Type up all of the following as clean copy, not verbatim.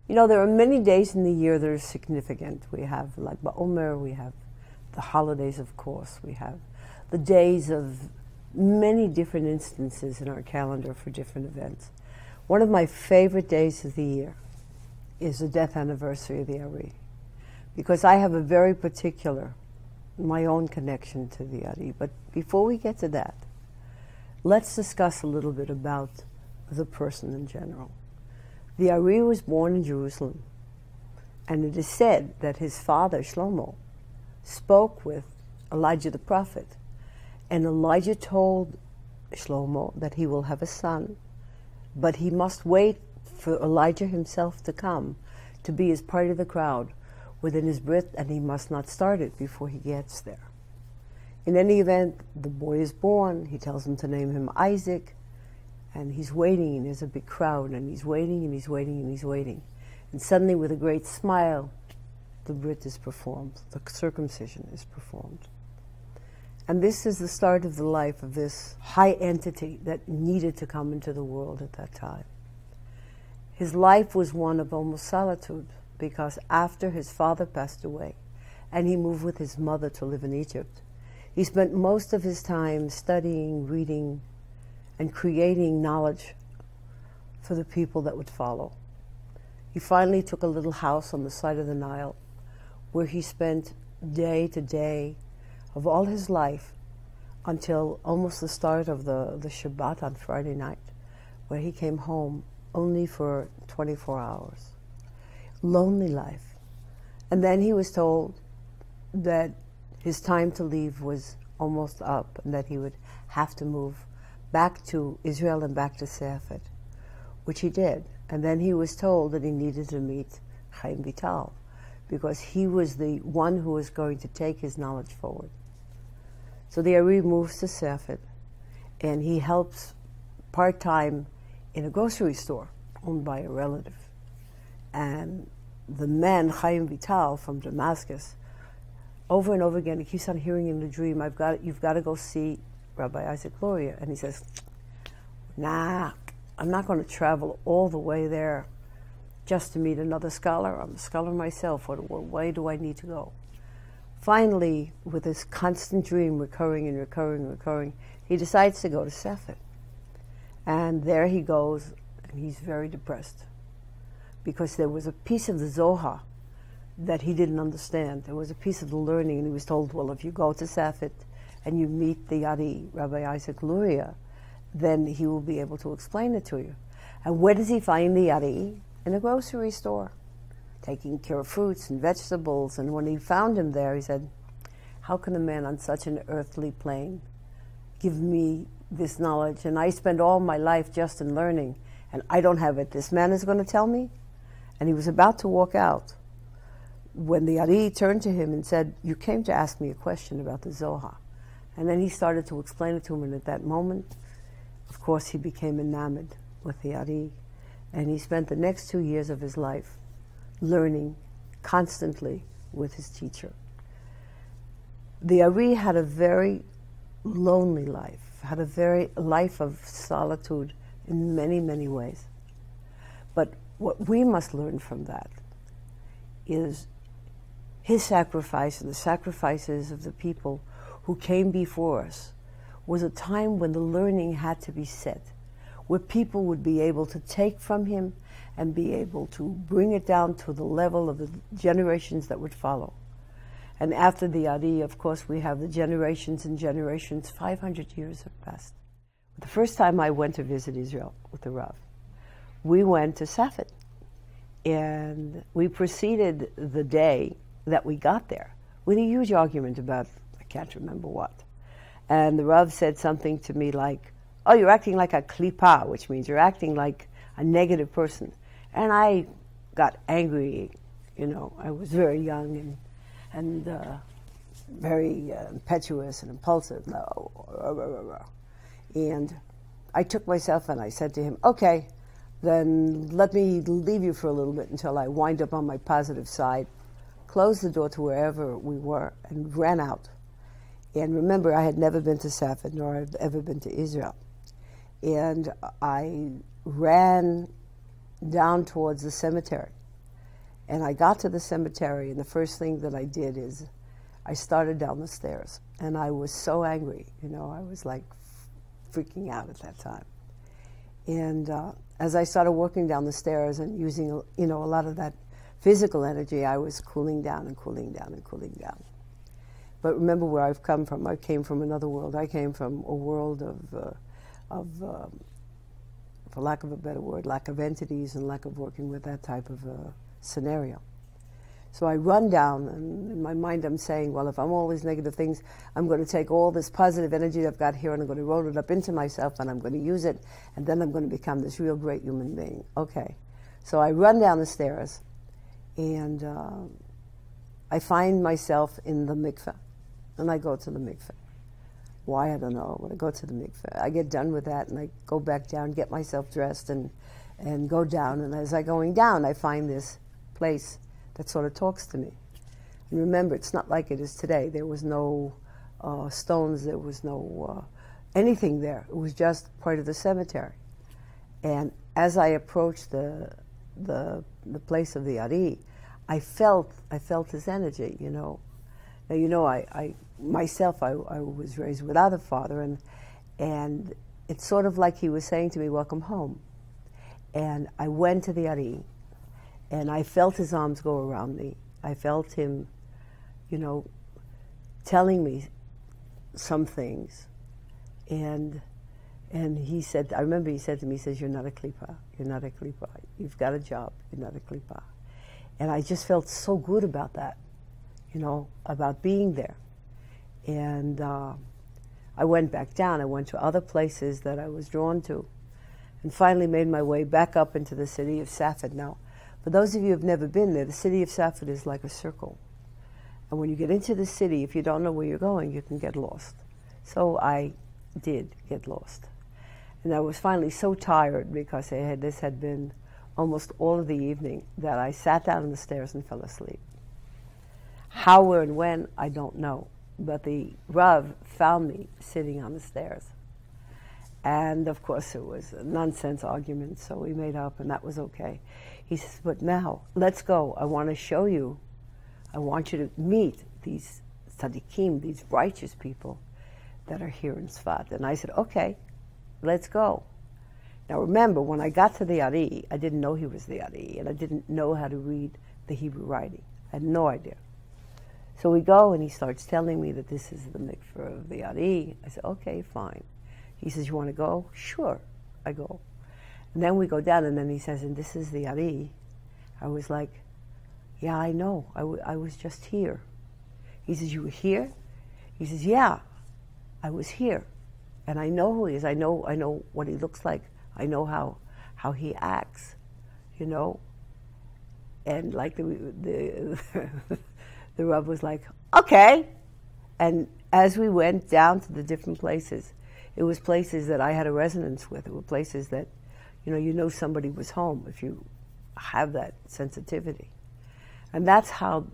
You know, there are many days in the year that are significant. We have like Ba'omer, we have the holidays, of course. We have the days of many different instances in our calendar for different events. One of my favorite days of the year is the death anniversary of the Ari, because I have a very particular, my own connection to the Ari. But before we get to that, let's discuss a little bit about the person in general. The Ari was born in Jerusalem, and it is said that his father, Shlomo, spoke with Elijah the prophet, and Elijah told Shlomo that he will have a son, but he must wait for Elijah himself to come to be as part of the crowd within his brit, and he must not start it before he gets there. In any event, the boy is born. He tells him to name him Isaac, and he's waiting, and there's a big crowd, and he's waiting, and he's waiting, and he's waiting. And suddenly, with a great smile, the brit is performed, the circumcision is performed. And this is the start of the life of this high entity that needed to come into the world at that time. His life was one of almost solitude, because after his father passed away, and he moved with his mother to live in Egypt, he spent most of his time studying, reading, and creating knowledge for the people that would follow. He finally took a little house on the side of the Nile where he spent day to day of all his life until almost the start of the Shabbat on Friday night, where he came home only for 24 hours. Lonely life. And then he was told that his time to leave was almost up and that he would have to move back to Israel and back to Safed, which he did. And then he was told that he needed to meet Chaim Vital, because he was the one who was going to take his knowledge forward. So the Ari moves to Safed, and he helps part-time in a grocery store owned by a relative. And the man, Chaim Vital from Damascus, over and over again, he keeps on hearing in the dream, you've got to go see Rabbi Ichak Luria. And he says, nah, I'm not going to travel all the way there just to meet another scholar. I'm a scholar myself. What way do I need to go? Finally, with this constant dream recurring and recurring and recurring, he decides to go to Safed. And there he goes, and he's very depressed, because there was a piece of the Zohar that he didn't understand. There was a piece of the learning, and he was told, well, if you go to Safed and you meet the Ari, Rabbi Ichak Luria, then he will be able to explain it to you. And where does he find the Ari? In a grocery store, taking care of fruits and vegetables. And when he found him there, he said, how can a man on such an earthly plane give me this knowledge? And I spend all my life just in learning, and I don't have it. This man is going to tell me? And he was about to walk out when the Ari turned to him and said, you came to ask me a question about the Zohar. And then he started to explain it to him, and at that moment, of course, he became enamored with the Ari, and he spent the next 2 years of his life learning constantly with his teacher. The Ari had a very lonely life, had a very life of solitude in many, many ways. But what we must learn from that is his sacrifice and the sacrifices of the people who came before us was a time when the learning had to be set, where people would be able to take from him and be able to bring it down to the level of the generations that would follow. And after the Ari, of course, we have the generations and generations. 500 years have passed. The first time I went to visit Israel with the Rav, we went to Safed, and we proceeded the day that we got there with a huge argument about, I can't remember what. And the Rav said something to me like, oh, you're acting like a klipa, which means you're acting like a negative person. And I got angry. You know, I was very young and very impetuous and impulsive. And I took myself and I said to him, okay, then let me leave you for a little bit until I wind up on my positive side, closed the door to wherever we were, and ran out. And remember, I had never been to Safed, nor had ever been to Israel. And I ran down towards the cemetery. And I got to the cemetery, and the first thing that I did is I started down the stairs. And I was so angry, you know, I was like freaking out at that time. And as I started walking down the stairs and using, you know, a lot of that physical energy, I was cooling down and cooling down and cooling down. But remember where I've come from. I came from another world. I came from a world of for lack of a better word, lack of entities and lack of working with that type of scenario. So I run down, and in my mind I'm saying, well, if I'm all these negative things, I'm going to take all this positive energy I've got here and I'm going to roll it up into myself and I'm going to use it, and then I'm going to become this real great human being. Okay. So I run down the stairs, and I find myself in the mikveh, and I go to the mikveh. Why, I don't know. When I go to the mikveh, I get done with that, and I go back down, get myself dressed, and go down. And as I'm going down, I find this place that sort of talks to me. And remember, it's not like it is today. There was no stones, there was no anything there. It was just part of the cemetery. And as I approached the place of the Ari, I felt his energy, you know. Now, you know, I myself was raised without a father, and it's sort of like he was saying to me, welcome home. And I went to the Ari, and I felt his arms go around me. I felt him, you know, telling me some things. And he said, I remember he said to me, he says, you're not a klipa, you're not a klipa. You've got a job, you're not a klipa. And I just felt so good about that, you know, about being there. And I went back down. I went to other places that I was drawn to, and finally made my way back up into the city of Safed. Now, for those of you who have never been there, the city of Safed is like a circle. And when you get into the city, if you don't know where you're going, you can get lost. So I did get lost. And I was finally so tired because this had been almost all of the evening that I sat down on the stairs and fell asleep. How, where, and when, I don't know. But the Rav found me sitting on the stairs. And of course it was a nonsense argument, so we made up, and that was okay. He says, but now, let's go. I want to show you, I want you to meet these tzaddikim, these righteous people that are here in Tzfat. And I said, okay, let's go. Now remember, when I got to the Ari, I didn't know he was the Ari, and I didn't know how to read the Hebrew writing. I had no idea. So we go, and he starts telling me that this is the mikveh of the Ari. I said, okay, fine. He says, you want to go? Sure, I go. And then we go down, and then he says, and this is the Ari. I was like, yeah, I know. I was just here. He says, you were here? He says, yeah, I was here. And I know who he is. I know what he looks like. I know how he acts, you know. And like the Rav was like, okay. And as we went down to the different places, it was places that I had a resonance with. It were places that, you know somebody was home if you have that sensitivity. And that's how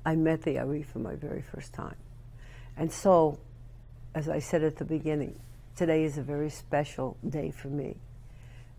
I met the Ari for my very first time. And so, as I said at the beginning, today is a very special day for me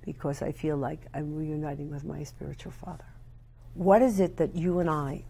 because I feel like I'm reuniting with my spiritual father. What is it that you and I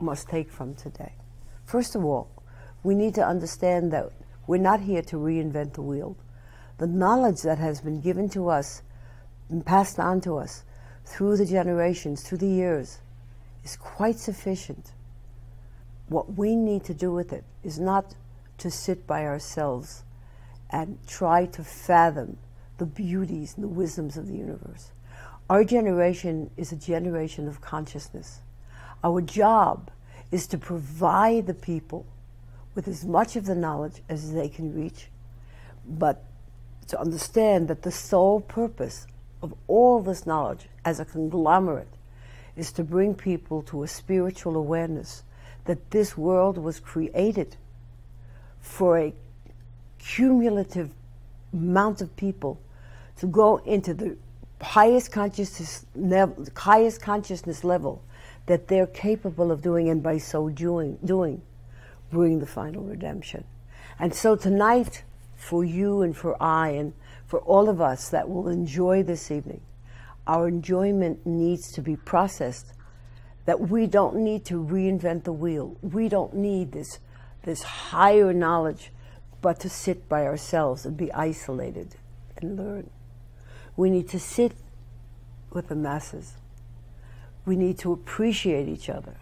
must take from today? First of all, we need to understand that we're not here to reinvent the wheel. The knowledge that has been given to us and passed on to us through the generations, through the years, is quite sufficient. What we need to do with it is not to sit by ourselves and try to fathom the beauties and the wisdoms of the universe. Our generation is a generation of consciousness. Our job is to provide the people with as much of the knowledge as they can reach, but to understand that the sole purpose of all this knowledge as a conglomerate is to bring people to a spiritual awareness that this world was created for a cumulative amount of people to go into the highest consciousness level that they're capable of doing, and by so doing bring the final redemption. And so tonight, for you and for I and for all of us that will enjoy this evening, our enjoyment needs to be processed, that we don't need to reinvent the wheel. We don't need this higher knowledge, but to sit by ourselves and be isolated and learn. We need to sit with the masses. We need to appreciate each other.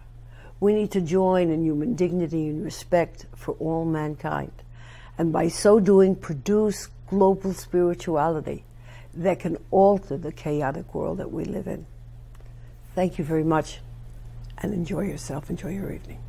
We need to join in human dignity and respect for all mankind. And by so doing, produce global spirituality that can alter the chaotic world that we live in. Thank you very much, and enjoy yourself, enjoy your evening.